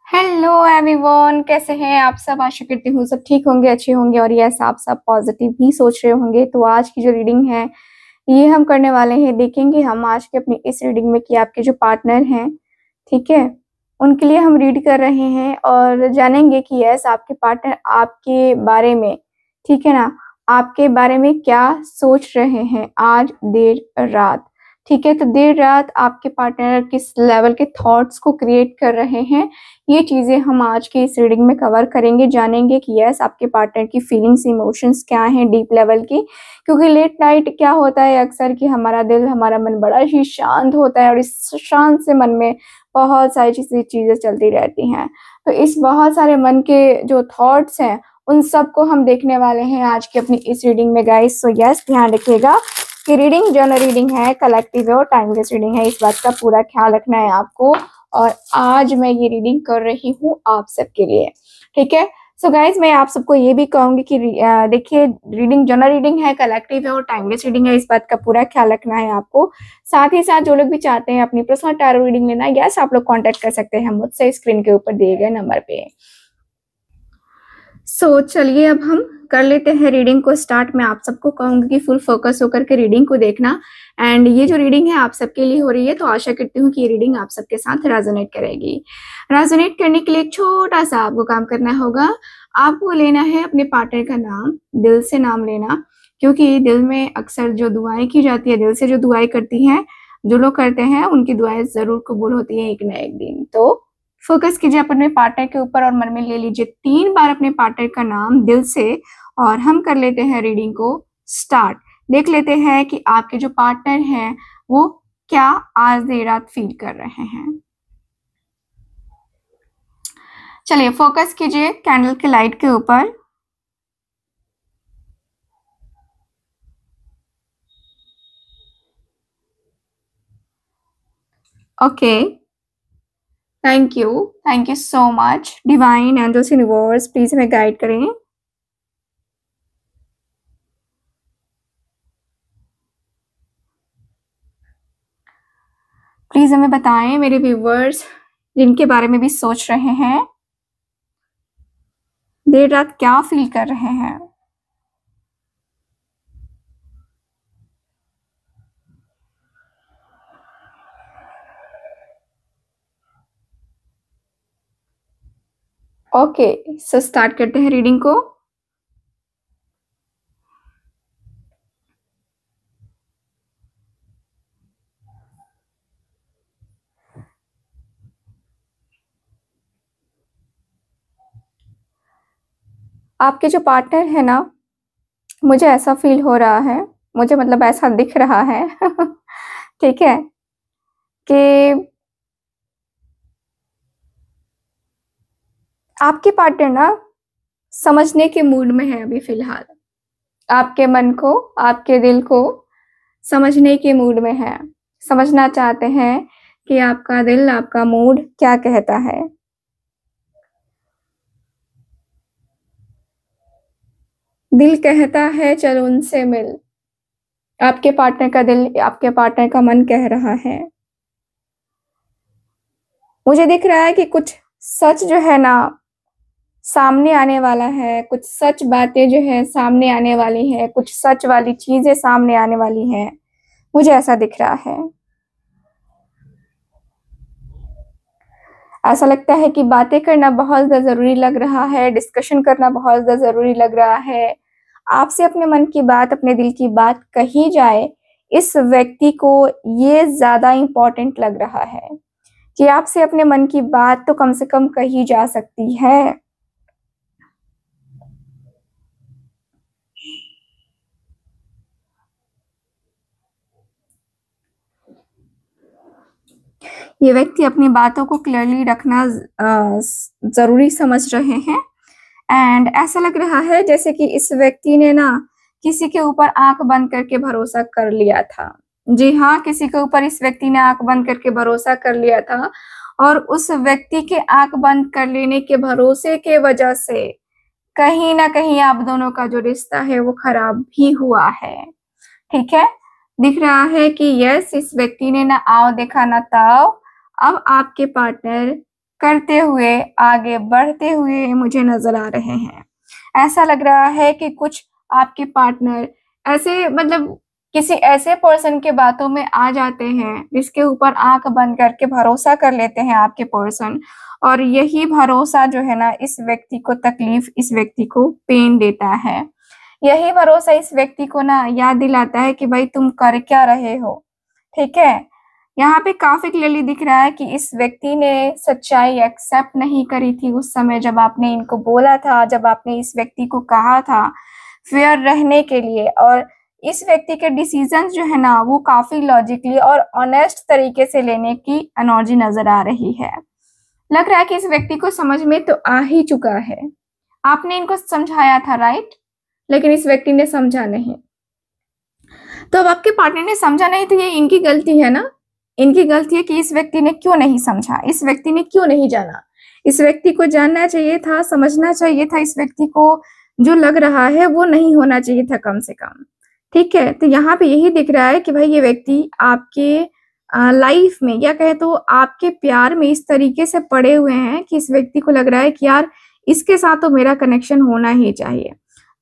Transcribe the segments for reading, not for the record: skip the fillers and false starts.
Hello everyone, कैसे हैं आप सब। आशा करती हूँ सब ठीक होंगे, अच्छे होंगे और यस आप सब पॉजिटिव ही सोच रहे होंगे। तो आज की जो रीडिंग है ये हम करने वाले हैं। देखेंगे हम आज के अपनी इस रीडिंग में कि आपके जो पार्टनर हैं, ठीक है, उनके लिए हम रीड कर रहे हैं और जानेंगे कि यस आपके पार्टनर आपके बारे में, ठीक है ना, आपके बारे में क्या सोच रहे हैं आज देर रात। ठीक है, तो देर रात आपके पार्टनर किस लेवल के थॉट्स को क्रिएट कर रहे हैं, ये चीजें हम आज की इस रीडिंग में कवर करेंगे। जानेंगे कि यस आपके पार्टनर की फीलिंग्स इमोशंस क्या हैं डीप लेवल की। क्योंकि लेट नाइट क्या होता है अक्सर कि हमारा दिल, हमारा मन बड़ा ही शांत होता है और इस शांत से मन में बहुत सारी चीजें चलती रहती हैं। तो इस बहुत सारे मन के जो थॉट्स हैं उन सबको हम देखने वाले हैं आज की अपनी इस रीडिंग में गाइस। सो यस ध्यान रखिएगा कि रीडिंग जनरल रीडिंग है, कलेक्टिव है और टाइमलेस रीडिंग है, इस बात का पूरा ख्याल रखना है आपको। और आज मैं ये रीडिंग कर रही हूँ आप सबके लिए, ठीक है। सो गाइज मैं आप सबको ये भी कहूंगी कि देखिए रीडिंग जनरल रीडिंग है, कलेक्टिव है और टाइमलेस रीडिंग है, इस बात का पूरा ख्याल रखना है आपको। साथ ही साथ जो लोग भी चाहते हैं अपनी पर्सनल टैरो रीडिंग लेना, यस आप लोग कांटेक्ट कर सकते हैं मुझसे स्क्रीन के ऊपर दिए गए नंबर पे। चलिए अब हम कर लेते हैं रीडिंग को स्टार्ट। मैं आप सबको कहूंगी कि फुल फोकस होकर के रीडिंग को देखना। एंड ये जो रीडिंग है आप सबके लिए हो रही है, तो आशा करती हूँ कि ये रीडिंग आप सबके साथ रेजोनेट करेगी। रेजोनेट करने के लिए एक छोटा सा आपको काम करना होगा। आपको लेना है अपने पार्टनर का नाम, दिल से नाम लेना, क्योंकि दिल में अक्सर जो दुआएं की जाती है, दिल से जो दुआएं करती हैं जो लोग करते हैं, उनकी दुआएं जरूर कबूल होती है एक ना एक दिन। तो फोकस कीजिए अपने पार्टनर के ऊपर और मन में ले लीजिए 3 बार अपने पार्टनर का नाम दिल से। और हम कर लेते हैं रीडिंग को स्टार्ट। देख लेते हैं कि आपके जो पार्टनर हैं वो क्या आज देर रात फील कर रहे हैं। चलिए फोकस कीजिए कैंडल के लाइट के ऊपर। Okay, thank you so much. Divine angels universe please हमें गाइड करें। प्लीज हमें बताएं मेरे व्यूवर्स जिनके बारे में भी सोच रहे हैं, देर रात क्या फील कर रहे हैं। ओके, सो स्टार्ट करते हैं रीडिंग को। आपके जो पार्टनर है ना, मुझे ऐसा फील हो रहा है, मुझे मतलब ऐसा दिख रहा है ठीक है, कि आपके पार्टनर ना समझने के मूड में है अभी फिलहाल। आपके मन को, आपके दिल को समझने के मूड में है। समझना चाहते हैं कि आपका दिल, आपका मूड क्या कहता है। दिल कहता है चल उनसे मिल। आपके पार्टनर का दिल, आपके पार्टनर का मन कह रहा है। मुझे दिख रहा है कि कुछ सच जो है ना सामने आने वाला है, कुछ सच बातें जो है सामने आने वाली है, कुछ सच वाली चीजें सामने आने वाली हैं, मुझे ऐसा दिख रहा है। ऐसा लगता है कि बातें करना बहुत ज्यादा जरूरी लग रहा है, डिस्कशन करना बहुत ज्यादा जरूरी लग रहा है। आपसे अपने मन की बात, अपने दिल की बात कही जाए, इस व्यक्ति को ये ज्यादा इंपॉर्टेंट लग रहा है कि आपसे अपने मन की बात तो कम से कम कही जा सकती है। ये व्यक्ति अपनी बातों को क्लियरली रखना जरूरी समझ रहे हैं। एंड ऐसा लग रहा है जैसे कि इस व्यक्ति ने ना किसी के ऊपर आंख बंद करके भरोसा कर लिया था। जी हाँ, किसी के ऊपर इस व्यक्ति ने आंख बंद करके भरोसा कर लिया था और उस व्यक्ति के आंख बंद कर लेने के भरोसे के वजह से कहीं ना कहीं आप दोनों का जो रिश्ता है वो खराब भी हुआ है। ठीक है, दिख रहा है कि यस इस व्यक्ति ने ना आओ देखा ना ताओ। अब आपके पार्टनर करते हुए, आगे बढ़ते हुए मुझे नजर आ रहे हैं। ऐसा लग रहा है कि कुछ आपके पार्टनर ऐसे मतलब किसी ऐसे पर्सन के बातों में आ जाते हैं जिसके ऊपर आंख बंद करके भरोसा कर लेते हैं आपके पर्सन, और यही भरोसा जो है ना इस व्यक्ति को तकलीफ, इस व्यक्ति को पेन देता है। यही भरोसा इस व्यक्ति को ना याद दिलाता है कि भाई तुम कर क्या रहे हो। ठीक है, यहाँ पे काफी क्लियरली दिख रहा है कि इस व्यक्ति ने सच्चाई एक्सेप्ट नहीं करी थी उस समय जब आपने इनको बोला था, जब आपने इस व्यक्ति को कहा था फेयर रहने के लिए। और इस व्यक्ति के डिसीजंस जो है ना वो काफी लॉजिकली और ऑनेस्ट तरीके से लेने की एनर्जी नजर आ रही है। लग रहा है कि इस व्यक्ति को समझ में तो आ ही चुका है। आपने इनको समझाया था, राइट, लेकिन इस व्यक्ति ने समझा नहीं। तो अब आपके पार्टनर ने समझा नहीं तो ये इनकी गलती है ना, इनकी गलती है कि इस व्यक्ति ने क्यों नहीं समझा, इस व्यक्ति ने क्यों नहीं जाना। इस व्यक्ति को जानना चाहिए था, समझना चाहिए था। इस व्यक्ति को जो लग रहा है वो नहीं होना चाहिए था कम से कम। ठीक है, तो यहाँ पे यही दिख रहा है कि भाई ये व्यक्ति आपके लाइफ में या कहे तो आपके प्यार में इस तरीके से पड़े हुए हैं कि इस व्यक्ति को लग रहा है कि यार इसके साथ तो मेरा कनेक्शन होना ही चाहिए।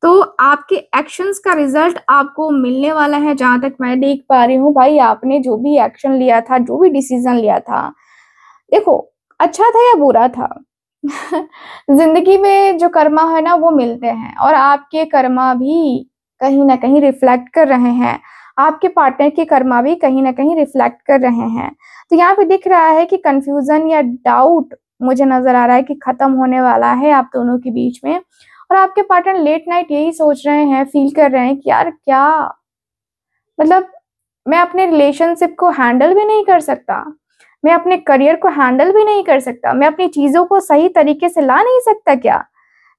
तो आपके एक्शंस का रिजल्ट आपको मिलने वाला है। जहां तक मैं देख पा रही हूँ भाई, आपने जो भी एक्शन लिया था, जो भी डिसीजन लिया था, देखो अच्छा था या बुरा था जिंदगी में जो कर्मा है ना वो मिलते हैं, और आपके कर्मा भी कहीं ना कहीं रिफ्लेक्ट कर रहे हैं, आपके पार्टनर के कर्मा भी कहीं ना कहीं रिफ्लेक्ट कर रहे हैं। तो यहाँ पे दिख रहा है कि कंफ्यूजन या डाउट मुझे नजर आ रहा है कि खत्म होने वाला है आप दोनों के बीच में। और आपके पार्टनर लेट नाइट यही सोच रहे हैं, फील कर रहे हैं कि यार क्या मतलब मैं अपने रिलेशनशिप को हैंडल भी नहीं कर सकता, मैं अपने करियर को हैंडल भी नहीं कर सकता, मैं अपनी चीजों को सही तरीके से ला नहीं सकता क्या।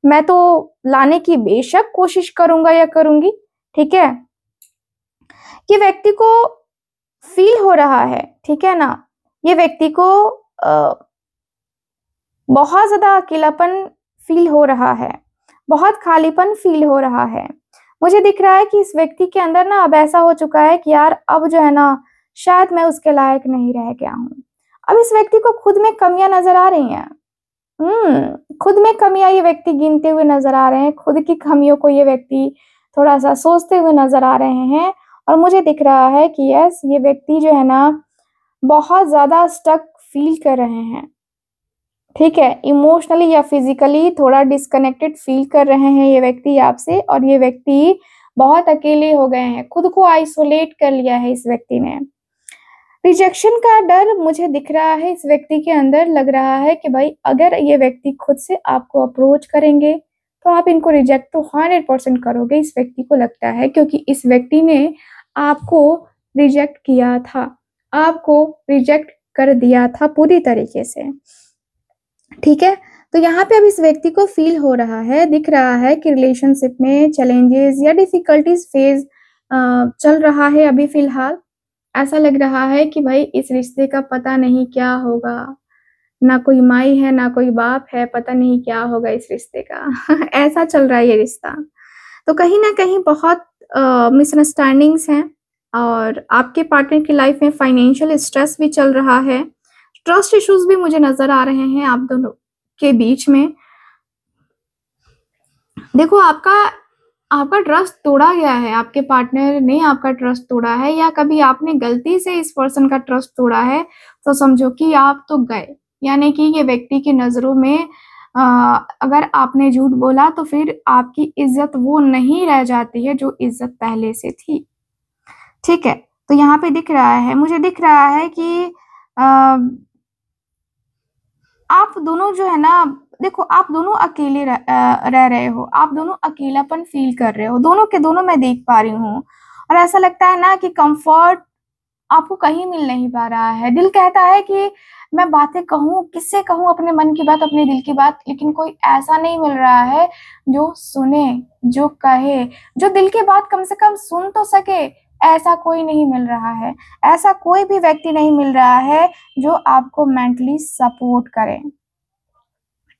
मैं तो लाने की बेशक कोशिश करूंगा या करूंगी। ठीक है, ये व्यक्ति को फील हो रहा है, ठीक है ना, ये व्यक्ति को बहुत ज्यादा अकेलापन फील हो रहा है, बहुत खालीपन फील हो रहा है। मुझे दिख रहा है कि इस व्यक्ति के अंदर ना अब ऐसा हो चुका है कि यार अब जो है ना शायद मैं उसके लायक नहीं रह गया हूँ। अब इस व्यक्ति को खुद में कमियां नजर आ रही हैं। खुद में कमियां ये व्यक्ति गिनते हुए नजर आ रहे हैं, खुद की कमियों को ये व्यक्ति थोड़ा सा सोचते हुए नजर आ रहे हैं। और मुझे दिख रहा है कि यस, ये व्यक्ति जो है ना बहुत ज्यादा स्टक फील कर रहे हैं। ठीक है, इमोशनली या फिजिकली थोड़ा डिस्कनेक्टेड फील कर रहे हैं ये व्यक्ति आपसे, और ये व्यक्ति बहुत अकेले हो गए हैं, खुद को आइसोलेट कर लिया है इस व्यक्ति ने। रिजेक्शन का डर मुझे दिख रहा है इस व्यक्ति के अंदर। लग रहा है कि भाई अगर ये व्यक्ति खुद से आपको अप्रोच करेंगे तो आप इनको रिजेक्ट तो 100% करोगे, इस व्यक्ति को लगता है, क्योंकि इस व्यक्ति ने आपको रिजेक्ट किया था, आपको रिजेक्ट कर दिया था पूरी तरीके से। ठीक है, तो यहाँ पे अब इस व्यक्ति को फील हो रहा है, दिख रहा है कि रिलेशनशिप में चैलेंजेस या डिफिकल्टीज फेज चल रहा है अभी फिलहाल। ऐसा लग रहा है कि भाई इस रिश्ते का पता नहीं क्या होगा, ना कोई माई है ना कोई बाप है, पता नहीं क्या होगा इस रिश्ते का ऐसा चल रहा है ये रिश्ता। तो कहीं ना कहीं बहुत मिसअंडरस्टैंडिंग्स हैं, और आपके पार्टनर की लाइफ में फाइनेंशियल स्ट्रेस भी चल रहा है, ट्रस्ट इश्यूज भी मुझे नजर आ रहे हैं आप दोनों के बीच में। देखो आपका ट्रस्ट तोड़ा गया है, आपके पार्टनर ने आपका ट्रस्ट तोड़ा है, या कभी आपने गलती से इस पर्सन का ट्रस्ट तोड़ा है, तो समझो कि आप तो गए। यानी कि ये व्यक्ति की नजरों में अगर आपने झूठ बोला तो फिर आपकी इज्जत वो नहीं रह जाती है जो इज्जत पहले से थी। ठीक है, तो यहाँ पे दिख रहा है, मुझे दिख रहा है कि आप दोनों जो है ना, देखो आप दोनों अकेले रह रहे हो, आप दोनों अकेलापन फील कर रहे हो, दोनों के दोनों मैं देख पा रही हूँ। और ऐसा लगता है ना कि कंफर्ट आपको कहीं मिल नहीं पा रहा है। दिल कहता है कि मैं बातें कहूँ, किससे कहूँ अपने मन की बात, अपने दिल की बात, लेकिन कोई ऐसा नहीं मिल रहा है जो सुने, जो कहे, जो दिल की बात कम से कम सुन तो सके। ऐसा कोई नहीं मिल रहा है, ऐसा कोई भी व्यक्ति नहीं मिल रहा है जो आपको मेंटली सपोर्ट करे।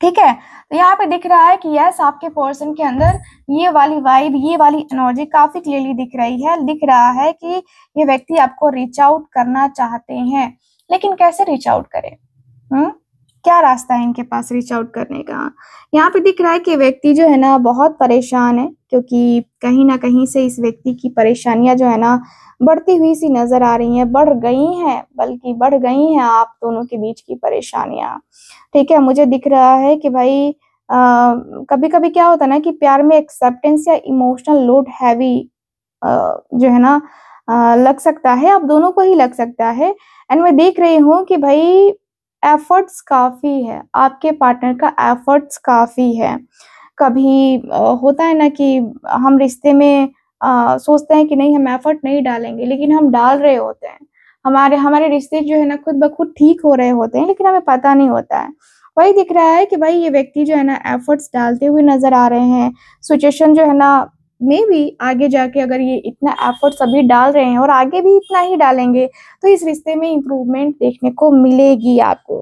ठीक है, तो यहाँ पे दिख रहा है कि यस, आपके पर्सन के अंदर ये वाली वाइब, ये वाली एनर्जी काफी क्लियरली दिख रही है। दिख रहा है कि ये व्यक्ति आपको रीच आउट करना चाहते हैं, लेकिन कैसे रीच आउट करें। क्या रास्ता है इनके पास रीच आउट करने का। यहाँ पे दिख रहा है कि व्यक्ति जो है ना बहुत परेशान है, क्योंकि कहीं ना कहीं से इस व्यक्ति की परेशानियां जो है ना बढ़ती हुई सी नजर आ रही हैं, बढ़ गई हैं, बल्कि बढ़ गई हैं आप दोनों के बीच की परेशानियां। ठीक है, मुझे दिख रहा है कि भाई कभी कभी क्या होता है ना कि प्यार में एक्सेप्टेंस या इमोशनल लोड हैवी जो है ना लग सकता है, आप दोनों को ही लग सकता है। एंड मैं देख रही हूँ कि भाई एफर्ट्स काफी है, आपके पार्टनर का एफर्ट्स काफी है। कभी होता है ना कि हम रिश्ते में सोचते हैं कि नहीं हम एफर्ट नहीं डालेंगे, लेकिन हम डाल रहे होते हैं। हमारे हमारे रिश्ते जो है ना खुद ब खुद ठीक हो रहे होते हैं, लेकिन हमें पता नहीं होता है। वही दिख रहा है कि भाई ये व्यक्ति जो है ना एफर्ट्स डालते हुए नजर आ रहे हैं। सिचुएशन जो है ना मे बी आगे जाके अगर ये इतना एफर्ट्स अभी डाल रहे हैं और आगे भी इतना ही डालेंगे तो इस रिश्ते में इम्प्रूवमेंट देखने को मिलेगी आपको।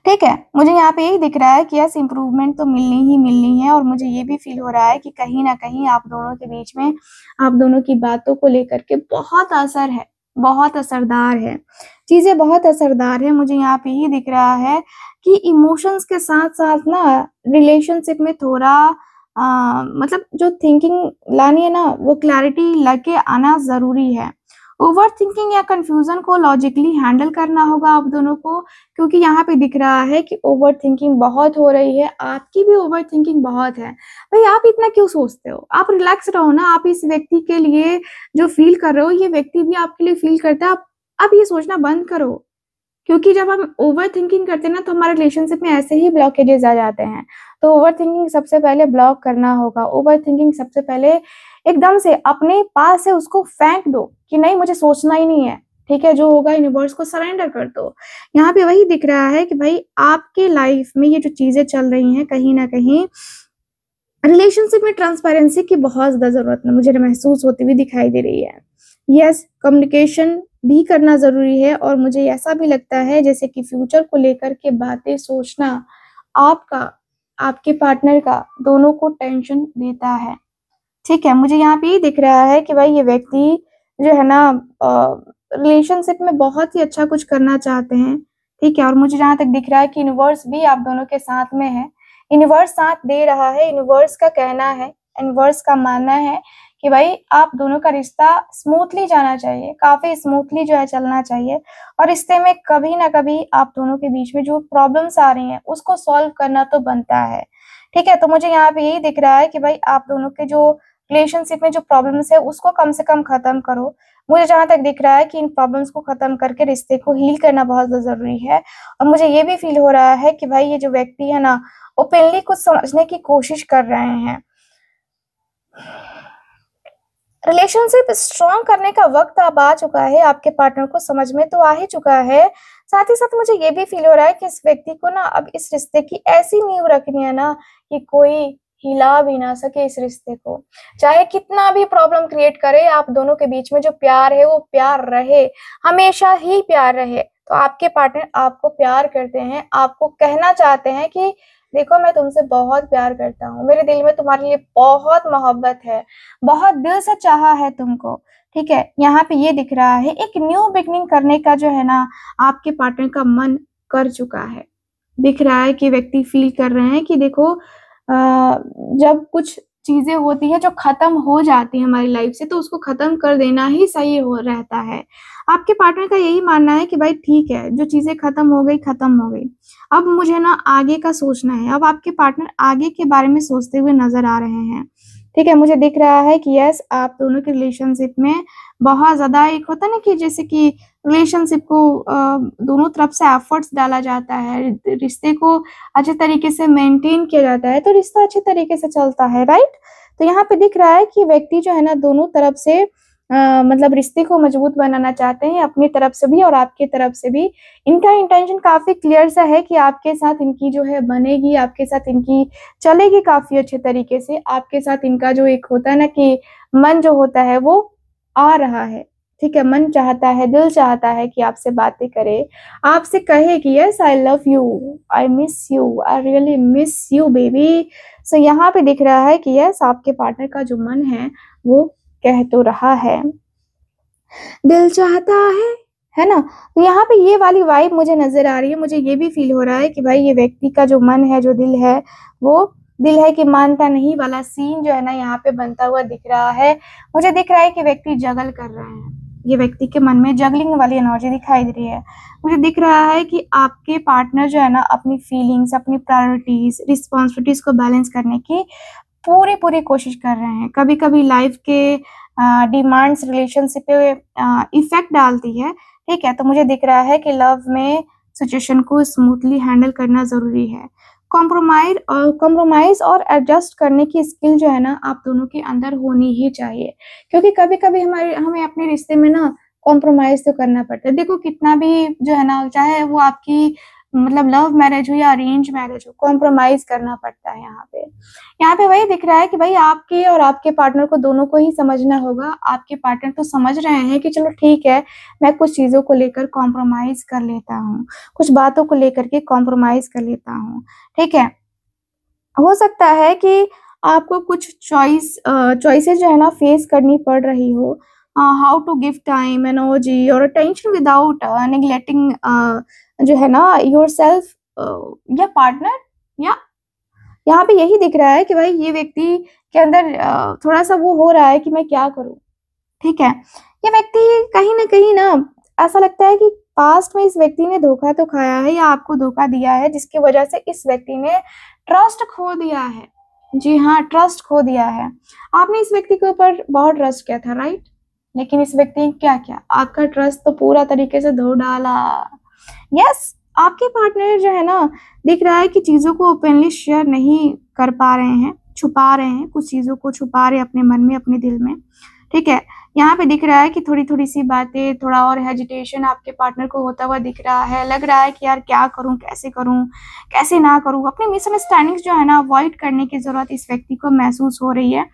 ठीक है, मुझे यहाँ पे यही दिख रहा है कि यस इम्प्रूवमेंट तो मिलनी ही मिलनी है, और मुझे ये भी फील हो रहा है कि कहीं ना कहीं आप दोनों के बीच में आप दोनों की बातों को लेकर के बहुत असर है, बहुत असरदार है, चीजें बहुत असरदार है। मुझे यहाँ पे ही दिख रहा है कि इमोशंस के साथ साथ ना रिलेशनशिप में थोड़ा मतलब जो थिंकिंग लानी है ना वो क्लैरिटी लेके आना जरूरी है। ओवर थिंकिंग या कंफ्यूजन को लॉजिकली हैंडल करना होगा आप दोनों को, क्योंकि यहाँ पे दिख रहा है कि ओवर थिंकिंग बहुत हो रही है, आपकी भी ओवर थिंकिंग बहुत है। भाई आप इतना क्यों सोचते हो, आप रिलैक्स रहो ना। आप इस व्यक्ति के लिए जो फील कर रहे हो ये व्यक्ति भी आपके लिए फील करता है। आप ये सोचना बंद करो, क्योंकि जब हम ओवर थिंकिंग करते हैं ना तो हमारे रिलेशनशिप में ऐसे ही ब्लॉकेजेस आ जाते हैं। तो ओवर थिंकिंग सबसे पहले ब्लॉक करना होगा। ओवर थिंकिंग सबसे पहले एकदम से अपने पास से उसको फेंक दो कि नहीं मुझे सोचना ही नहीं है। ठीक है, जो होगा यूनिवर्स को सरेंडर कर दो। यहाँ पे वही दिख रहा है कि भाई आपके लाइफ में ये जो चीजें चल रही हैं कहीं ना कहीं रिलेशनशिप में ट्रांसपेरेंसी की बहुत ज्यादा जरूरत मुझे महसूस होती हुई दिखाई दे रही है। यस, कम्युनिकेशन भी करना जरूरी है, और मुझे ऐसा भी लगता है जैसे कि फ्यूचर को लेकर के बातें सोचना आपका आपके पार्टनर का दोनों को टेंशन देता है। ठीक है, मुझे यहाँ पे ये दिख रहा है कि भाई ये व्यक्ति जो है ना रिलेशनशिप में बहुत ही अच्छा कुछ करना चाहते हैं। ठीक है, और मुझे जहाँ तक दिख रहा है कि यूनिवर्स भी आप दोनों के साथ में है, यूनिवर्स साथ दे रहा है। यूनिवर्स का कहना है, यूनिवर्स का मानना है कि भाई आप दोनों का रिश्ता स्मूथली जाना चाहिए, काफी स्मूथली जो है चलना चाहिए, और रिश्ते में कभी ना कभी आप दोनों के बीच में जो प्रॉब्लम्स आ रही हैं उसको सॉल्व करना तो बनता है। ठीक है, तो मुझे यहाँ पे यही दिख रहा है कि भाई आप दोनों के जो रिलेशनशिप में जो प्रॉब्लम्स है उसको कम से कम खत्म करो। मुझे जहां तक दिख रहा है कि इन प्रॉब्लम्स को खत्म करके रिश्ते को हील करना बहुत ज्यादा जरूरी है। और मुझे ये भी फील हो रहा है कि भाई ये जो व्यक्ति है ना ओपनली कुछ समझने की कोशिश कर रहे हैं। रिलेशनशिप स्ट्रॉन्ग करने का वक्त अब आ चुका है, आपके पार्टनर को समझ में तो आ ही चुका है। साथ ही साथ मुझे ये भी फील हो रहा है कि इस व्यक्ति को ना अब इस रिश्ते की ऐसी नींव रखनी है ना कि कोई हिला भी ना सके इस रिश्ते को। चाहे कितना भी प्रॉब्लम क्रिएट करे, आप दोनों के बीच में जो प्यार है वो प्यार रहे, हमेशा ही प्यार रहे। तो आपके पार्टनर आपको प्यार करते हैं, आपको कहना चाहते हैं कि देखो मैं तुमसे बहुत प्यार करता हूँ, मेरे दिल में तुम्हारे लिए बहुत मोहब्बत है, बहुत दिल से चाहा है तुमको। ठीक है, यहाँ पे ये दिख रहा है एक न्यू बिगनिंग करने का जो है ना आपके पार्टनर का मन कर चुका है। दिख रहा है कि व्यक्ति फील कर रहे हैं कि देखो जब कुछ चीजें होती है जो खत्म हो जाती है हमारी लाइफ से तो उसको खत्म कर देना ही सही हो रहता है। आपके पार्टनर का यही मानना है कि भाई ठीक है जो चीजें खत्म हो गई खत्म हो गई, अब मुझे ना आगे का सोचना है। अब आपके पार्टनर आगे के बारे में सोचते हुए नजर आ रहे हैं। ठीक है, मुझे दिख रहा है कि यस आप दोनों के रिलेशनशिप में बहुत ज्यादा एक होता है ना कि जैसे कि रिलेशनशिप को दोनों तरफ से एफर्ट्स डाला जाता है, रिश्ते को अच्छे तरीके से मेंटेन किया जाता है तो रिश्ता अच्छे तरीके से चलता है, राइट। तो यहाँ पे दिख रहा है कि व्यक्ति जो है ना दोनों तरफ से मतलब रिश्ते को मजबूत बनाना चाहते हैं, अपनी तरफ से भी और आपकी तरफ से भी। इनका इंटेंशन काफी क्लियर सा है कि आपके साथ इनकी जो है बनेगी, आपके साथ इनकी चलेगी काफी अच्छे तरीके से। आपके साथ इनका जो एक होता है ना कि मन जो होता है वो आ रहा है। ठीक है, मन चाहता है, दिल चाहता है कि आपसे बातें करे, आपसे कहे कि yes I love you, I miss you, I really miss you baby. So यहाँ पे दिख रहा है कि यस आपके पार्टनर का जो मन है वो कह तो रहा है, दिल चाहता है है ना। तो यहाँ पे ये वाली वाइब मुझे नजर आ रही है, मुझे ये भी फील हो रहा है कि भाई ये व्यक्ति का जो मन है, जो दिल है, वो दिल है कि मानता नहीं वाला सीन जो है ना यहाँ पे बनता हुआ दिख रहा है। मुझे दिख रहा है कि व्यक्ति जगल कर रहे हैं, ये व्यक्ति के मन में जगलिंग वाली एनर्जी दिखाई दे रही है। मुझे दिख रहा है कि आपके पार्टनर जो है ना अपनी फीलिंग्स, अपनी प्रायोरिटीज, रिस्पॉन्सिबिलिटीज को बैलेंस करने की पूरी पूरी कोशिश कर रहे हैं। कभी कभी लाइफ के डिमांड्स रिलेशनशिप पे इफेक्ट डालती है, ठीक है। तो मुझे दिख रहा है कि लव में सिचुएशन को स्मूथली हैंडल करना जरूरी है। कॉम्प्रोमाइज और एडजस्ट करने की स्किल जो है ना आप दोनों के अंदर होनी ही चाहिए, क्योंकि कभी कभी हमें अपने रिश्ते में ना कॉम्प्रोमाइज तो करना पड़ता है। देखो कितना भी जो है ना, चाहे वो आपकी मतलब लव मैरिज हो या अरेंज मैरिज हो, कॉम्प्रोमाइज करना पड़ता है। यहाँ पे वही दिख रहा है कि भाई आपके और आपके पार्टनर को दोनों को ही समझना होगा। आपके पार्टनर तो समझ रहे हैं कि चलो ठीक है, मैं कुछ चीजों को लेकर कॉम्प्रोमाइज कर लेता हूँ, कुछ बातों को लेकर के कॉम्प्रोमाइज कर लेता हूँ, ठीक है। हो सकता है कि आपको कुछ चॉइसेस जो है ना फेस करनी पड़ रही हो। How to give time, energy और अटेंशन विदाउट नेग्लेक्टिंग जो है ना योरसेल्फ या पार्टनर। या यहाँ पे यही दिख रहा है कि भाई ये व्यक्ति के अंदर थोड़ा सा वो हो रहा है कि मैं क्या करूं, ठीक है। ये व्यक्ति कहीं ना कहीं ना ऐसा लगता है कि पास्ट में इस व्यक्ति ने धोखा तो खाया है या आपको धोखा दिया है, जिसकी वजह से इस व्यक्ति ने ट्रस्ट खो दिया है। जी हाँ, ट्रस्ट खो दिया है। आपने इस व्यक्ति के ऊपर बहुत ट्रस्ट किया था, राइट। लेकिन इस व्यक्ति ने क्या किया, आपका ट्रस्ट तो पूरा तरीके से धो डाला। यस, आपके पार्टनर जो है ना दिख रहा है कि चीजों को ओपनली शेयर नहीं कर पा रहे हैं, छुपा रहे हैं, कुछ चीजों को छुपा रहे हैं अपने मन में, अपने दिल में, ठीक है। यहाँ पे दिख रहा है कि थोड़ी थोड़ी सी बातें, थोड़ा और हेजिटेशन आपके पार्टनर को होता हुआ दिख रहा है। लग रहा है कि यार क्या करूं, कैसे ना करूं। अपनी मिसअंडरस्टैंडिंग्स जो है ना अवॉइड करने की जरूरत इस व्यक्ति को महसूस हो रही है।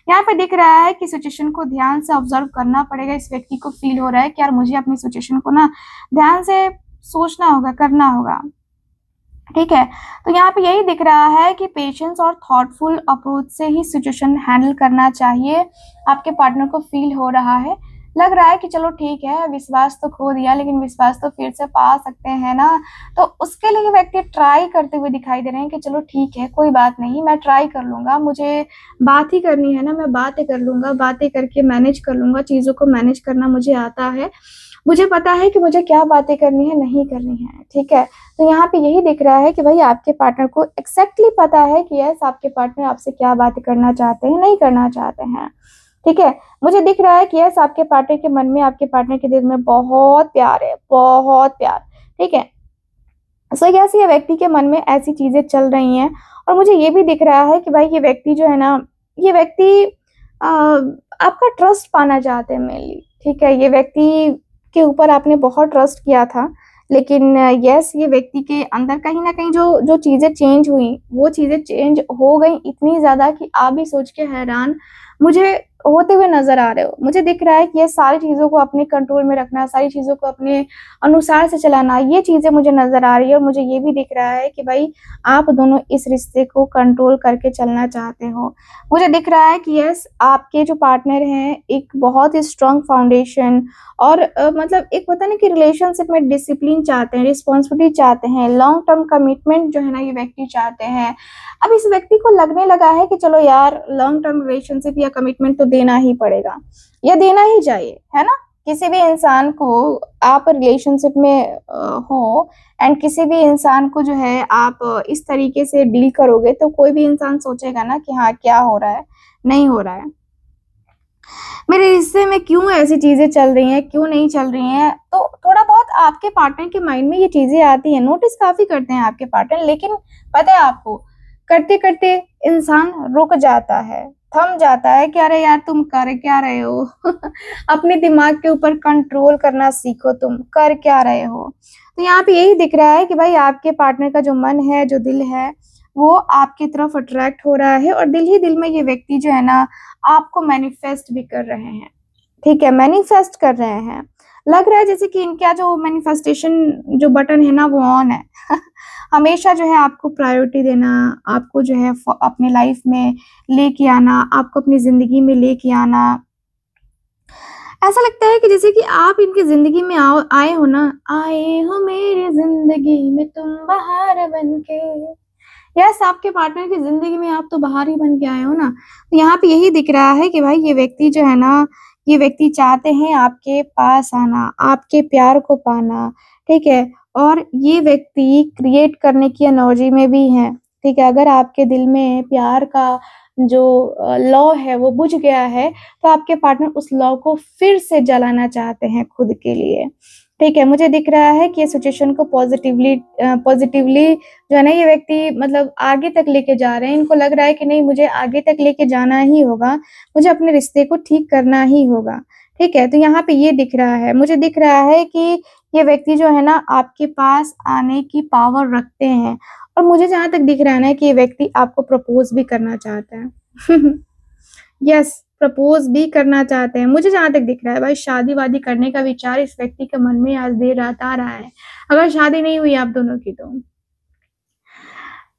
यहाँ पे दिख रहा है कि सिचुएशन को ध्यान से ऑब्जर्व करना पड़ेगा। इस व्यक्ति को फील हो रहा है कि यार मुझे अपनी सिचुएशन को ना ध्यान से सोचना होगा, करना होगा, ठीक है। तो यहाँ पे यही दिख रहा है कि पेशेंस और थॉटफुल अप्रोच से ही सिचुएशन हैंडल करना चाहिए। आपके पार्टनर को फील हो रहा है, लग रहा है कि चलो ठीक है, विश्वास तो खो दिया लेकिन विश्वास तो फिर से पा सकते हैं ना। तो उसके लिए व्यक्ति ट्राई करते हुए दिखाई दे रहे हैं कि चलो ठीक है, कोई बात नहीं, मैं ट्राई कर लूंगा, मुझे बात ही करनी है ना, मैं बातें कर लूंगा, बातें करके मैनेज कर लूंगा, चीजों को मैनेज करना मुझे आता है, मुझे पता है कि मुझे क्या बातें करनी है, नहीं करनी है, ठीक है। तो यहाँ पे यही दिख रहा है कि भाई आपके पार्टनर को एक्जैक्टली पता है कि यस आपके पार्टनर आपसे क्या बातें करना चाहते हैं, नहीं करना चाहते हैं, ठीक है। मुझे दिख रहा है कि यस आपके पार्टनर के मन में, आपके पार्टनर के दिल में बहुत प्यार है, बहुत प्यार, ठीक है। सो यस ये व्यक्ति के मन में ऐसी चीजें चल रही हैं। और मुझे ये भी दिख रहा है कि भाई ये व्यक्ति जो है ना, ये व्यक्ति आपका ट्रस्ट पाना चाहते हैं मेनली, ठीक है। ये व्यक्ति के ऊपर आपने बहुत ट्रस्ट किया था, लेकिन यस ये व्यक्ति के अंदर कहीं ना कहीं जो जो चीजें चेंज हुई, वो चीजें चेंज हो गई इतनी ज्यादा कि आप भी सोच के हैरान मुझे होते हुए नजर आ रहे हो। मुझे दिख रहा है कि ये सारी चीजों को अपने कंट्रोल में रखना, सारी चीजों को अपने अनुसार से चलाना, ये चीजें मुझे नजर आ रही है। और मुझे ये भी दिख रहा है कि भाई आप दोनों इस रिश्ते को कंट्रोल करके चलना चाहते हो। मुझे दिख रहा है कि यस आपके जो पार्टनर हैं एक बहुत ही स्ट्रॉन्ग फाउंडेशन और मतलब एक होता है ना कि रिलेशनशिप में डिसिप्लिन चाहते हैं, रिस्पॉन्सिबिलिटी चाहते हैं, लॉन्ग टर्म कमिटमेंट जो है ना ये व्यक्ति चाहते हैं। अब इस व्यक्ति को लगने लगा है कि चलो यार लॉन्ग टर्म रिलेशनशिप या कमिटमेंट तो देना ही पड़ेगा या देना ही चाहिए, है ना। किसी भी इंसान को आप रिलेशनशिप में हो एंड किसी भी इंसान को जो है आप इस तरीके से डील करोगे तो कोई भी इंसान सोचेगा ना कि हाँ क्या हो रहा है, नहीं हो रहा है, मेरे रिश्ते में क्यों ऐसी चीजें चल रही हैं, क्यों नहीं चल रही हैं। तो थोड़ा बहुत आपके पार्टनर के माइंड में ये चीजें आती हैं, नोटिस काफी करते हैं आपके पार्टनर। लेकिन पता है आपको, करते करते इंसान रुक जाता है, थम जाता है कि अरे यार तुम कर क्या रहे हो अपने दिमाग के ऊपर कंट्रोल करना सीखो, तुम कर क्या रहे हो। तो यहाँ पे यही दिख रहा है कि भाई आपके पार्टनर का जो मन है, जो दिल है, वो आपकी तरफ अट्रैक्ट हो रहा है और दिल ही दिल में ये व्यक्ति जो है ना आपको मैनिफेस्ट भी कर रहे हैं, ठीक है, मैनिफेस्ट कर रहे हैं। लग रहा है जैसे कि इनका जो मैनिफेस्टेशन जो बटन है ना वो ऑन है हमेशा जो है आपको प्रायोरिटी देना, आपको जो है अपने लाइफ में लेके आना, आपको अपनी जिंदगी में लेके आना, ऐसा लगता है कि जैसे कि आप इनकी जिंदगी में आए हो ना, आए हो मेरी जिंदगी में तुम बहार बन के। यस, आपके पार्टनर की जिंदगी में आप तो बाहर ही बन के आए हो ना। तो यहाँ पे यही दिख रहा है कि भाई ये व्यक्ति जो है ना, ये व्यक्ति चाहते हैं आपके पास आना, आपके प्यार को पाना, ठीक है। और ये व्यक्ति क्रिएट करने की एनर्जी में भी है, ठीक है। अगर आपके दिल में प्यार का जो लौ है वो बुझ गया है, तो आपके पार्टनर उस लौ को फिर से जलाना चाहते हैं खुद के लिए, ठीक है। मुझे दिख रहा है कि ये सिचुएशन को पॉजिटिवली जो है ना, ये व्यक्ति मतलब आगे तक लेके जा रहे हैं। इनको लग रहा है कि नहीं, मुझे आगे तक लेके जाना ही होगा, मुझे अपने रिश्ते को ठीक करना ही होगा, ठीक है। तो यहाँ पे ये दिख रहा है, मुझे दिख रहा है कि ये व्यक्ति जो है ना आपके पास आने की पावर रखते हैं। और मुझे जहाँ तक दिख रहा है ना कि ये व्यक्ति आपको प्रपोज भी करना चाहता है। यस, प्रपोज भी करना चाहते हैं। मुझे जहाँ तक दिख रहा है भाई, शादी वादी करने का विचार इस व्यक्ति के मन में आज देर रात आ रहा है। अगर शादी नहीं हुई आप दोनों की, तो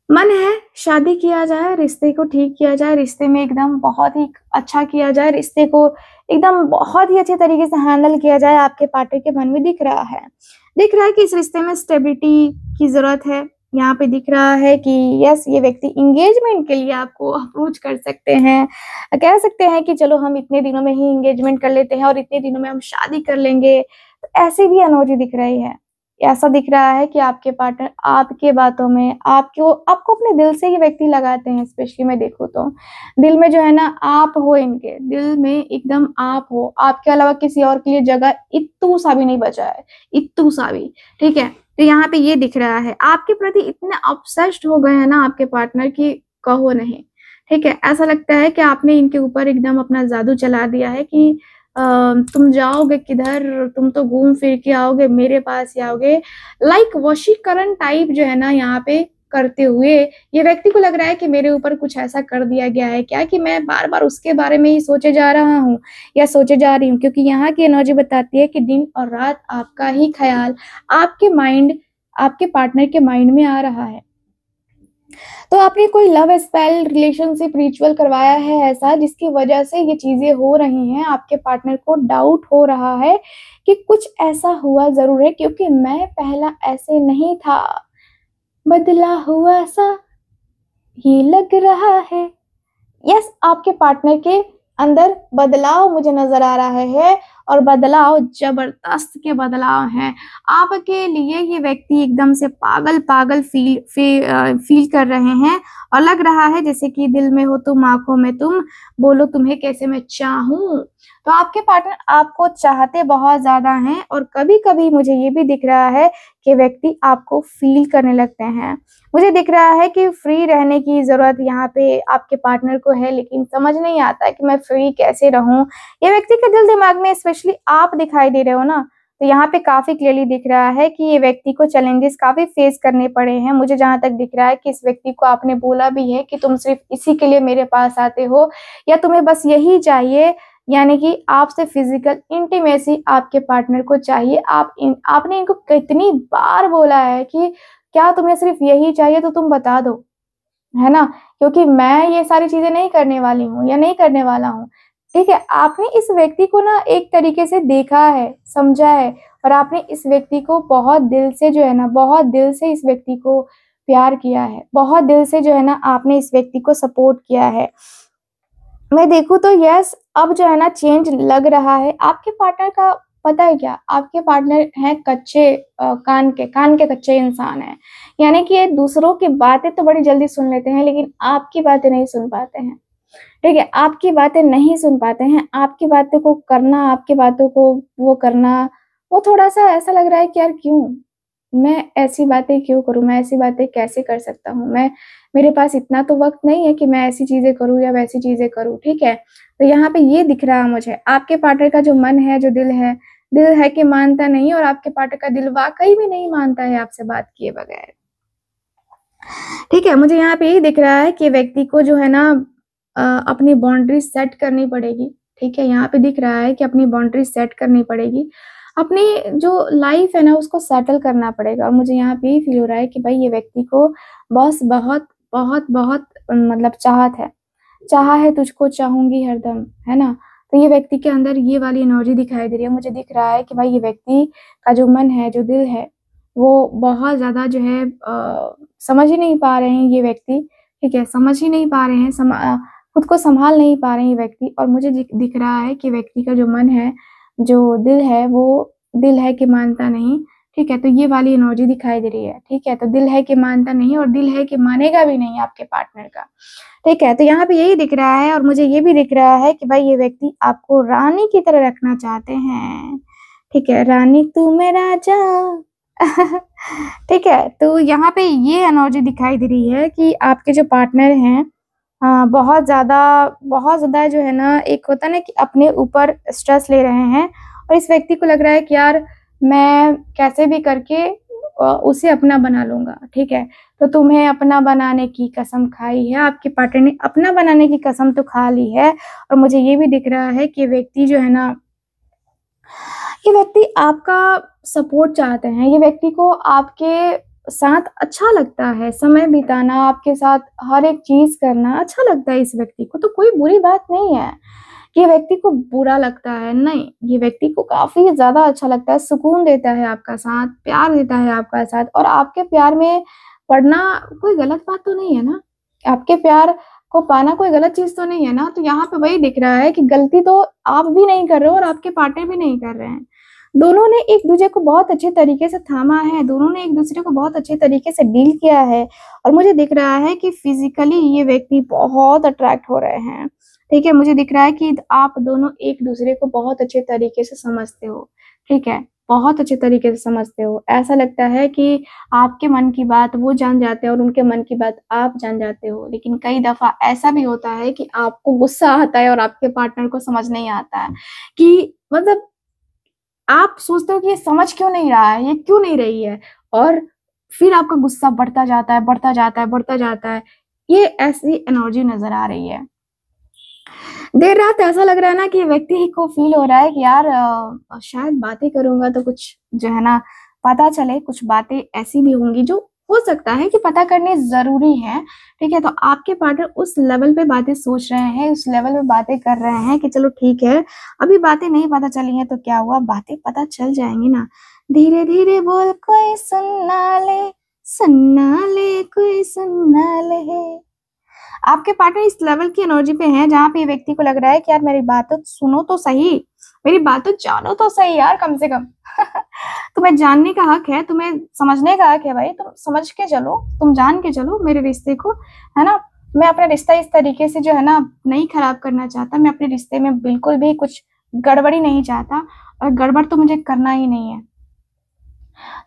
मन है शादी किया जाए, रिश्ते को ठीक किया जाए, रिश्ते में एकदम बहुत ही अच्छा किया जाए, रिश्ते को एकदम बहुत ही अच्छे तरीके से हैंडल किया जाए। आपके पार्टनर के मन में दिख रहा है कि इस रिश्ते में स्टेबिलिटी की जरूरत है। यहाँ पे दिख रहा है कि यस, ये व्यक्ति एंगेजमेंट के लिए आपको अप्रोच कर सकते हैं। कह सकते हैं कि चलो हम इतने दिनों में ही एंगेजमेंट कर लेते हैं और इतने दिनों में हम शादी कर लेंगे। तो ऐसी भी एनर्जी दिख रही है। ऐसा दिख रहा है कि आपके पार्टनर आपके बातों में आपको अपने दिल से ही व्यक्ति लगाते हैं। स्पेशली मैं देखूँ तो दिल में जो है ना आप हो, इनके दिल में एकदम आप हो। आपके अलावा किसी और के लिए जगह इत्तू सा भी नहीं बचा है, इत्तू सा भी, ठीक है। तो यहाँ पे ये दिख रहा है, आपके प्रति इतने ऑब्सेस्ड हो गए हैं ना आपके पार्टनर की कहो नहीं, ठीक है। ऐसा लगता है कि आपने इनके ऊपर एकदम अपना जादू चला दिया है कि तुम जाओगे किधर, तुम तो घूम फिर के आओगे, मेरे पास ही आओगे। लाइक वशीकरण टाइप जो है ना यहाँ पे करते हुए ये व्यक्ति को लग रहा है कि मेरे ऊपर कुछ ऐसा कर दिया गया है क्या कि मैं बार बार उसके बारे में ही सोचे जा रहा हूँ या सोचे जा रही हूँ। क्योंकि यहाँ की एनर्जी बताती है कि दिन और रात आपका ही ख्याल आपके पार्टनर के माइंड में आ रहा है। तो आपने कोई लव स्पेल, रिलेशनशिप रिचुअल करवाया है ऐसा जिसकी वजह से ये चीजें हो रही हैं। आपके पार्टनर को डाउट हो रहा है कि कुछ ऐसा हुआ जरूर है, क्योंकि मैं पहला ऐसे नहीं था, बदला हुआ सा ये लग रहा है। यस, आपके पार्टनर के अंदर बदलाव मुझे नजर आ रहा है और बदलाव जबरदस्त के बदलाव हैं। आपके लिए ये व्यक्ति एकदम से पागल फील कर रहे हैं और लग रहा है जैसे कि दिल में हो तुम, आंखों में तुम, बोलो तुम्हें कैसे मैं चाहूं। तो आपके पार्टनर आपको चाहते बहुत ज्यादा हैं और कभी कभी मुझे ये भी दिख रहा है कि व्यक्ति आपको फील करने लगते हैं। मुझे दिख रहा है कि फ्री रहने की जरूरत यहाँ पे आपके पार्टनर को है, लेकिन समझ नहीं आता कि मैं फ्री कैसे रहूं। ये व्यक्ति के दिल दिमाग में स्पेशली आप दिखाई दे रहे हो ना, तो यहाँ पे काफी क्लियरली दिख रहा है कि ये व्यक्ति को चैलेंजेस काफी फेस करने पड़े हैं। मुझे जहां तक दिख रहा है कि इस व्यक्ति को आपने बोला भी है कि तुम सिर्फ इसी के लिए मेरे पास आते हो या तुम्हें बस यही चाहिए, यानी कि आपसे फिजिकल इंटीमेसी आपके पार्टनर को चाहिए। आपने इनको कितनी बार बोला है कि क्या तुम्हें सिर्फ यही चाहिए, तो तुम बता दो, है ना, क्योंकि मैं ये सारी चीजें नहीं करने वाली हूँ या नहीं करने वाला हूँ, ठीक है। आपने इस व्यक्ति को ना एक तरीके से देखा है, समझा है और आपने इस व्यक्ति को बहुत दिल से जो है ना, बहुत दिल से इस व्यक्ति को प्यार किया है, बहुत दिल से जो है ना आपने इस व्यक्ति को सपोर्ट किया है। मैं देखूं तो यस, अब जो है ना चेंज लग रहा है। आपके पार्टनर का पता है क्या, आपके पार्टनर हैं कच्चे कान के कच्चे इंसान हैं। यानी कि ये दूसरों की बातें तो बड़ी जल्दी सुन लेते हैं, लेकिन आपकी बातें नहीं सुन पाते हैं, ठीक है। आपकी बातें नहीं सुन पाते हैं, आपकी बातों को करना, आपकी बातों को वो करना, वो थोड़ा सा ऐसा लग रहा है कि यार क्यों मैं ऐसी बातें क्यों करूं, मैं ऐसी बातें कैसे कर सकता हूँ, मेरे पास इतना तो वक्त नहीं है कि मैं ऐसी चीजें करूं या वैसी चीजें करूं, ठीक है। तो यहाँ पे ये दिख रहा है मुझे, आपके पार्टनर का जो मन है, जो दिल है कि मानता नहीं, और आपके पार्टनर का दिल वाकई में नहीं मानता है आपसे बात किए बगैर, ठीक है। मुझे यहाँ पे यही दिख रहा है कि व्यक्ति को जो है ना अपनी बाउंड्री सेट करनी पड़ेगी, ठीक है। यहाँ पे दिख रहा है कि अपनी बाउंड्री सेट करनी पड़ेगी, अपनी जो लाइफ है ना उसको सेटल करना पड़ेगा। और मुझे यहाँ पे फील हो रहा है कि भाई ये व्यक्ति को बस बहुत बहुत बहुत मतलब चाहा है तुझको चाहूंगी हरदम, है ना। तो ये व्यक्ति के अंदर ये वाली एनर्जी दिखाई दे रही है। मुझे दिख रहा है कि भाई ये व्यक्ति का जो मन है, जो दिल है, वो बहुत ज़्यादा जो है समझ ही नहीं पा रहे हैं ये व्यक्ति, ठीक है, समझ ही नहीं पा रहे हैं, खुद को संभाल नहीं पा रहे हैं ये व्यक्ति। और मुझे दिख रहा है कि व्यक्ति का जो मन है, जो दिल है, वो दिल है कि मानता नहीं, ठीक है। तो ये वाली एनर्जी दिखाई दे रही है, ठीक है। तो दिल है कि मानता नहीं और दिल है कि मानेगा भी नहीं आपके पार्टनर का, ठीक है। तो यहाँ पे यही दिख रहा है और मुझे ये भी दिख रहा है कि भाई ये व्यक्ति आपको रानी की तरह रखना चाहते हैं, ठीक है, रानी तू मेरा राजा ठीक है। तो यहाँ पे ये एनर्जी दिखाई दे रही है कि आपके जो पार्टनर हैं बहुत ज़्यादा जो है ना, एक होता है ना कि अपने ऊपर स्ट्रेस ले रहे हैं और इस व्यक्ति को लग रहा है कि यार मैं कैसे भी करके उसे अपना बना लूँगा, ठीक है। तो तुम्हें अपना बनाने की कसम खाई है, आपके पार्टनर ने अपना बनाने की कसम तो खा ली है। और मुझे ये भी दिख रहा है कि व्यक्ति जो है ना, ये व्यक्ति आपका सपोर्ट चाहते हैं, ये व्यक्ति को आपके साथ अच्छा लगता है, समय बिताना, आपके साथ हर एक चीज़ करना अच्छा लगता है इस व्यक्ति को। तो कोई बुरी बात नहीं है कि ये व्यक्ति को बुरा लगता है, नहीं, ये व्यक्ति को काफ़ी ज़्यादा अच्छा लगता है, सुकून देता है आपका साथ, प्यार देता है आपका साथ। और आपके प्यार में पड़ना कोई गलत बात तो नहीं है ना, आपके प्यार को पाना कोई गलत चीज़ तो नहीं है ना। तो यहाँ पे वही दिख रहा है कि गलती तो आप भी नहीं कर रहे हो और आपके पार्टनर भी नहीं कर रहे हैं। दोनों ने एक दूसरे को बहुत अच्छे तरीके से थामा है, दोनों ने एक दूसरे को बहुत अच्छे तरीके से डील किया है। और मुझे दिख रहा है कि फिजिकली ये व्यक्ति बहुत अट्रैक्ट हो रहे हैं, ठीक है। मुझे दिख रहा है कि आप दोनों एक दूसरे को बहुत अच्छे तरीके से समझते हो, ठीक है, बहुत अच्छे तरीके से समझते हो। ऐसा लगता है कि आपके मन की बात वो जान जाते हैं और उनके मन की बात आप जान जाते हो। लेकिन कई दफ़ा ऐसा भी होता है कि आपको गुस्सा आता है और आपके पार्टनर को समझ नहीं आता है कि मतलब आप सोचते हो कि ये समझ क्यों नहीं रहा है, ये क्यों नहीं रही है, और फिर आपका गुस्सा बढ़ता जाता है, बढ़ता जाता है, बढ़ता जाता है। ये ऐसी एनर्जी नज़र आ रही है। देर रात ऐसा लग रहा है ना कि व्यक्ति को फ़ील हो रहा है कि यार शायद बातें करूँगा तो कुछ जो है ना पता चले, कुछ बातें ऐसी भी होंगी जो हो सकता है कि पता करनी ज़रूरी है, ठीक है। तो आपके पार्टनर उस लेवल पे बातें सोच रहे हैं, उस लेवल पे बातें कर रहे हैं कि चलो ठीक है, अभी बातें नहीं पता चली हैं तो क्या हुआ, बातें पता चल जाएँगी ना। धीरे-धीरे बोल कोई सुन ना ले कोई सुन ना ले। आपके पार्टनर इस लेवल की एनर्जी पे हैं जहाँ पे ये व्यक्ति को लग रहा है कि यार मेरी बात तो सुनो तो सही, मेरी बात तो जानो तो सही यार कम से कम तुम्हें जानने का हक है, तुम्हें समझने का हक है भाई, तुम समझ के चलो, तुम जान के चलो मेरे रिश्ते को, है ना। मैं अपना रिश्ता इस तरीके से जो है ना नहीं खराब करना चाहता, मैं अपने रिश्ते में बिल्कुल भी कुछ गड़बड़ी नहीं चाहता और गड़बड़ तो मुझे करना ही नहीं है।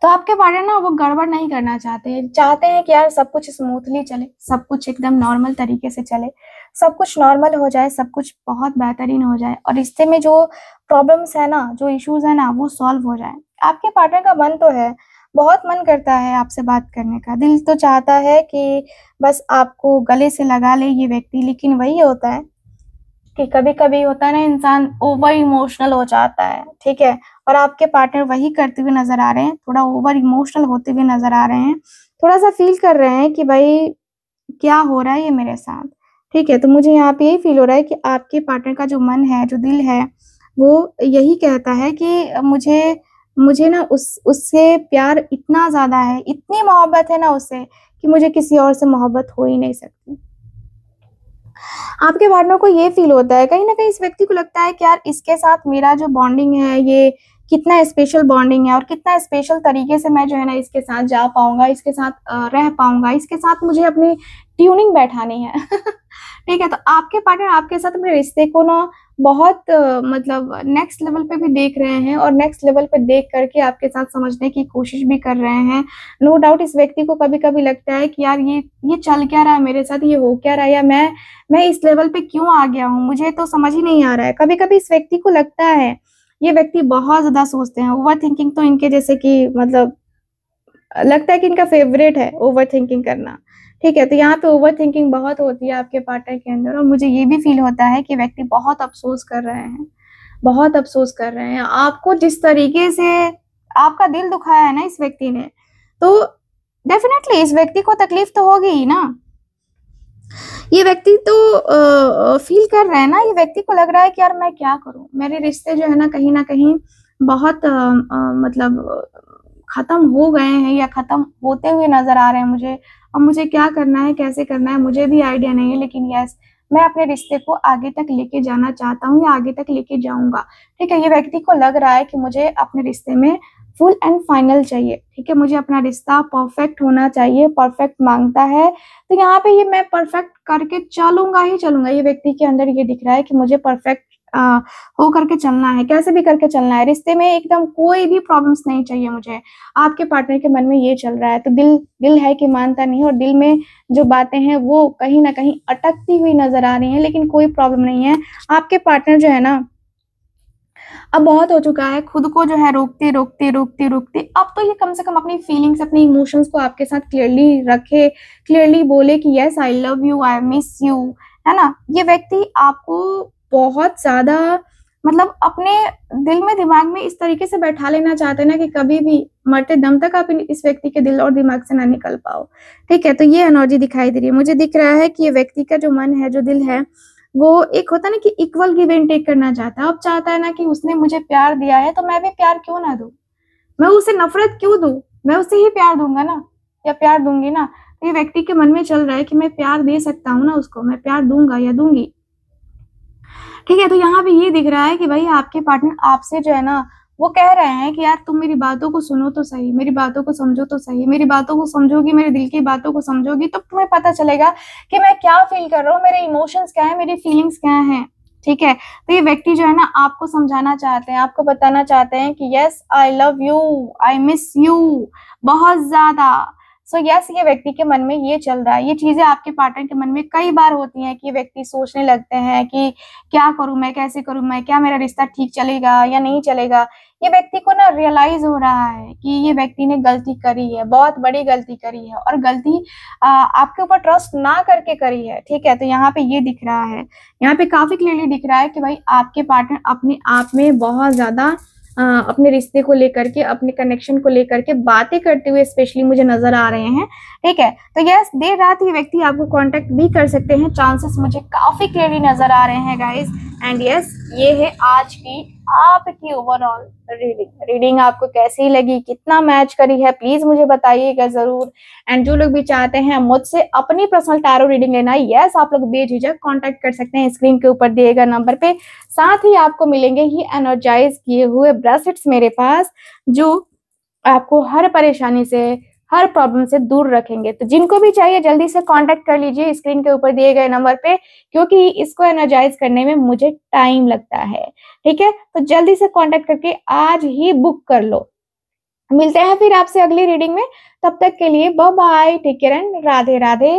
तो आपके पार्टनर ना वो गड़बड़ नहीं करना चाहते हैं कि यार सब कुछ स्मूथली चले, सब कुछ एकदम नॉर्मल तरीके से चले, सब कुछ नॉर्मल हो जाए, सब कुछ बहुत बेहतरीन हो जाए और रिश्ते में जो प्रॉब्लम्स है ना, जो इश्यूज है ना, वो सॉल्व हो जाए। आपके पार्टनर का मन तो है, बहुत मन करता है आपसे बात करने का, दिल तो चाहता है कि बस आपको गले से लगा ले ये व्यक्ति। लेकिन वही होता है कि कभी-कभी होता है ना, इंसान ओवर इमोशनल हो जाता है, ठीक है। और आपके पार्टनर वही करते हुए नज़र आ रहे हैं, थोड़ा ओवर इमोशनल होते हुए नज़र आ रहे हैं, थोड़ा-सा फ़ील कर रहे हैं कि भाई क्या हो रहा है ये मेरे साथ, ठीक है। तो मुझे यहाँ पे यही फ़ील हो रहा है कि आपके पार्टनर का जो मन है, जो दिल है, वो यही कहता है कि मुझे ना उससे प्यार इतना ज़्यादा है, इतनी मोहब्बत है ना उससे कि मुझे किसी और से मोहब्बत हो ही नहीं सकती। आपके पार्टनर को ये फ़ील होता है, कहीं न कहीं इस व्यक्ति को लगता है कि यार इसके साथ मेरा जो बॉन्डिंग है, ये कितना स्पेशल बॉन्डिंग है और कितना स्पेशल तरीके से मैं जो है ना इसके साथ जा पाऊँगा, इसके साथ रह पाऊँगा, इसके साथ मुझे अपनी ट्यूनिंग बैठानी है। ठीक है, तो आपके पार्टनर आपके साथ अपने रिश्ते को ना बहुत मतलब नेक्स्ट लेवल पे भी देख रहे हैं और नेक्स्ट लेवल पे देख करके आपके साथ समझने की कोशिश भी कर रहे हैं। नो डाउट इस व्यक्ति को कभी-कभी लगता है कि यार ये चल क्या रहा है मेरे साथ, ये हो क्या रहा है, या मैं इस लेवल पे क्यों आ गया हूँ, मुझे तो समझ ही नहीं आ रहा है। कभी-कभी इस व्यक्ति को लगता है, ये व्यक्ति बहुत ज़्यादा सोचते हैं, ओवरथिंकिंग तो इनके जैसे कि मतलब लगता है कि इनका फ़ेवरेट है ओवरथिंकिंग करना। ठीक है, तो यहाँ पे ओवरथिंकिंग बहुत होती है आपके पार्टनर के अंदर और मुझे ये भी फ़ील होता है कि व्यक्ति बहुत अफ़सोस कर रहे हैं, बहुत अफ़सोस कर रहे हैं। आपको जिस तरीके से आपका दिल दुखाया है ना इस व्यक्ति ने, तो डेफ़िनेटली इस व्यक्ति को तकलीफ़ तो होगी ही ना। ये व्यक्ति तो फील कर रहा है ना, ये व्यक्ति को लग रहा है कि यार मैं क्या करूं, मेरे रिश्ते जो है ना कहीं बहुत मतलब खत्म हो गए हैं या खत्म होते हुए नजर आ रहे हैं मुझे। अब मुझे क्या करना है, कैसे करना है, मुझे भी आइडिया नहीं है, लेकिन यस, मैं अपने रिश्ते को आगे तक लेके जाना चाहता हूँ या आगे तक लेके जाऊंगा। ठीक है, ये व्यक्ति को लग रहा है कि मुझे अपने रिश्ते में फुल एंड फाइनल चाहिए। ठीक है, मुझे अपना रिश्ता परफेक्ट होना चाहिए, परफेक्ट मांगता है। तो यहाँ पे ये मैं परफेक्ट करके चलूंगा ही चलूंगा। ये व्यक्ति के अंदर ये दिख रहा है कि मुझे परफेक्ट हो करके चलना है, कैसे भी करके चलना है, रिश्ते में एकदम कोई भी प्रॉब्लम्स नहीं चाहिए मुझे। आपके पार्टनर के मन में ये चल रहा है, तो दिल दिल है कि मानता नहीं, और दिल में जो बातें हैं वो कहीं ना कहीं अटकती हुई नजर आ रही हैं, लेकिन कोई प्रॉब्लम नहीं है। आपके पार्टनर जो है ना, अब बहुत हो चुका है, खुद को जो है रोकते रोकते रोकते रोकते, अब तो ये कम से कम अपनी फीलिंग्स, अपने इमोशंस को आपके साथ क्लियरली रखे, क्लियरली बोले कि yes I love you, I miss you, है ना। ये व्यक्ति आपको बहुत ज्यादा मतलब अपने दिल में दिमाग में इस तरीके से बैठा लेना चाहते हैं ना कि कभी भी मरते दम तक आप इस व्यक्ति के दिल और दिमाग से ना निकल पाओ। ठीक है, तो ये एनर्जी दिखाई दे रही है, मुझे दिख रहा है कि ये व्यक्ति का जो मन है, जो दिल है, वो एक होता है ना कि इक्वल गिव एंड टेक करना चाहता है। अब चाहता है ना कि उसने मुझे प्यार दिया है तो मैं भी प्यार क्यों ना दूं, मैं उसे नफरत क्यों दूं, मैं उसे ही प्यार दूंगा ना, या प्यार दूंगी ना। तो ये व्यक्ति के मन में चल रहा है कि मैं प्यार दे सकता हूँ ना उसको, मैं प्यार दूंगा या दूंगी। ठीक है, तो यहाँ पे ये दिख रहा है कि भाई आपके पार्टनर आपसे जो है ना, वो कह रहे हैं कि यार तुम मेरी बातों को सुनो तो सही, मेरी बातों को समझो तो सही, मेरी बातों को समझोगी, मेरे दिल की बातों को समझोगी तो तुम्हें पता चलेगा कि मैं क्या फील कर रहा हूँ, मेरे इमोशंस क्या है, मेरी फीलिंग्स क्या है। ठीक है, तो ये व्यक्ति जो है ना आपको समझाना चाहते हैं, आपको बताना चाहते हैं कि yes I love you, I miss you बहुत ज्यादा। सो यस, ये व्यक्ति के मन में ये चल रहा है, ये चीजें आपके पार्टनर के मन में कई बार होती हैं कि ये व्यक्ति सोचने लगते हैं कि क्या करूं मैं, कैसे करूं मैं, क्या मेरा रिश्ता ठीक चलेगा या नहीं चलेगा। ये व्यक्ति को ना रियलाइज हो रहा है कि ये व्यक्ति ने गलती करी है, बहुत बड़ी गलती करी है, और गलती आपके ऊपर ट्रस्ट ना करके करी है। ठीक है, तो यहाँ पे ये दिख रहा है, यहाँ पे काफी क्लियरली दिख रहा है कि भाई आपके पार्टनर अपने आप में बहुत ज्यादा अपने रिश्ते को लेकर के, अपने कनेक्शन को लेकर के बातें करते हुए स्पेशली मुझे नजर आ रहे हैं। ठीक है, तो यस, देर रात ये व्यक्ति आपको कांटेक्ट भी कर सकते हैं, चांसेस मुझे काफी क्लियरली नजर आ रहे हैं गाइस। एंड यस, ये है आज की आपकी ओवरऑल रीडिंग आपको कैसी लगी, कितना मैच करी है, प्लीज मुझे बताइएगा जरूर। एंड जो लोग भी चाहते हैं मुझसे अपनी पर्सनल टैरो रीडिंग लेना, यस आप लोग बेझिझक कांटेक्ट कर सकते हैं स्क्रीन के ऊपर दिए गए नंबर पे। साथ ही आपको मिलेंगे ही एनर्जाइज किए हुए ब्रेसलेट्स मेरे पास, जो आपको हर परेशानी से, हर प्रॉब्लम से दूर रखेंगे। तो जिनको भी चाहिए जल्दी से कांटेक्ट कर लीजिए स्क्रीन के ऊपर दिए गए नंबर पे, क्योंकि इसको एनर्जाइज करने में मुझे टाइम लगता है। ठीक है, तो जल्दी से कांटेक्ट करके आज ही बुक कर लो। मिलते हैं फिर आपसे अगली रीडिंग में, तब तक के लिए bye bye, take care and Radhe Radhe.